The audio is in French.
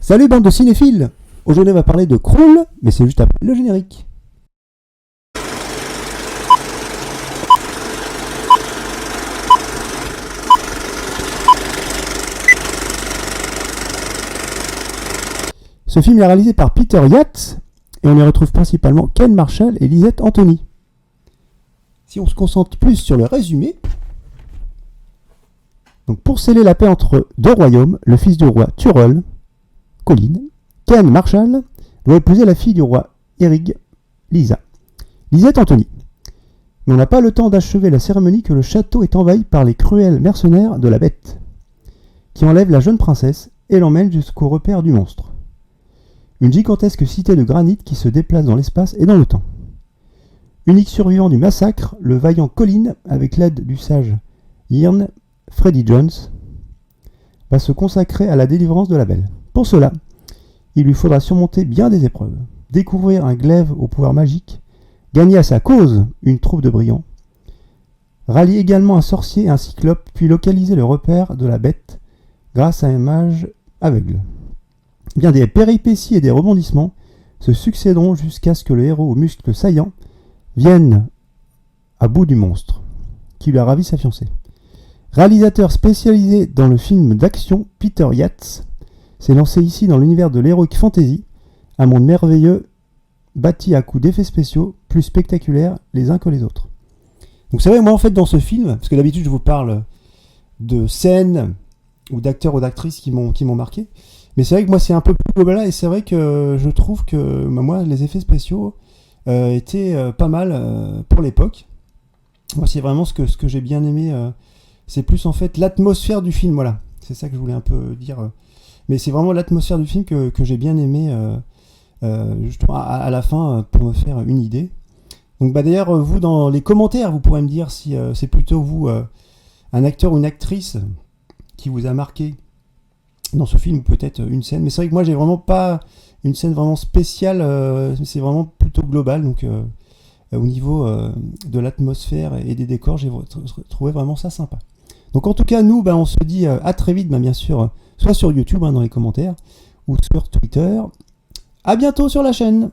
Salut bande de cinéphiles. Aujourd'hui on va parler de Krull, mais c'est juste après le générique. Ce film est réalisé par Peter Yates, et on y retrouve principalement Ken Marshall et Lisette Anthony. Si on se concentre plus sur le résumé, donc pour sceller la paix entre deux royaumes, le fils du roi Tyrell, Colin, Ken Marshall, doit épouser la fille du roi Erig, Lisette Anthony. Mais on n'a pas le temps d'achever la cérémonie que le château est envahi par les cruels mercenaires de la Bête, qui enlèvent la jeune princesse et l'emmènent jusqu'au repère du monstre. Une gigantesque cité de granit qui se déplace dans l'espace et dans le temps. Unique survivant du massacre, le vaillant Colin, avec l'aide du sage Ian Freddy Jones, va se consacrer à la délivrance de la Belle. Pour cela, il lui faudra surmonter bien des épreuves, découvrir un glaive au pouvoir magique, gagner à sa cause une troupe de brillants, rallier également un sorcier et un cyclope, puis localiser le repère de la Bête grâce à un mage aveugle. Bien des péripéties et des rebondissements se succéderont jusqu'à ce que le héros aux muscles saillants vienne à bout du monstre, qui lui a ravi sa fiancée. Réalisateur spécialisé dans le film d'action, Peter Yates s'est lancé ici dans l'univers de l'heroic fantasy, un monde merveilleux bâti à coups d'effets spéciaux plus spectaculaires les uns que les autres. Donc vous savez, moi en fait dans ce film, parce que d'habitude je vous parle de scènes ou d'acteurs ou d'actrices qui m'ont marqué, mais c'est vrai que moi c'est un peu plus global là, et c'est vrai que je trouve que moi les effets spéciaux étaient pas mal pour l'époque. Moi c'est vraiment ce que j'ai bien aimé, c'est plus en fait l'atmosphère du film, voilà. C'est ça que je voulais un peu dire. Mais c'est vraiment l'atmosphère du film que j'ai bien aimé justement à la fin pour me faire une idée. Donc d'ailleurs vous dans les commentaires vous pourrez me dire si c'est plutôt vous un acteur ou une actrice qui vous a marqué dans ce film, peut-être une scène, mais c'est vrai que moi j'ai vraiment pas une scène vraiment spéciale, c'est vraiment plutôt global, donc au niveau de l'atmosphère et des décors, j'ai trouvé vraiment ça sympa. Donc en tout cas nous on se dit à très vite, bien sûr, soit sur YouTube dans les commentaires, ou sur Twitter. À bientôt sur la chaîne.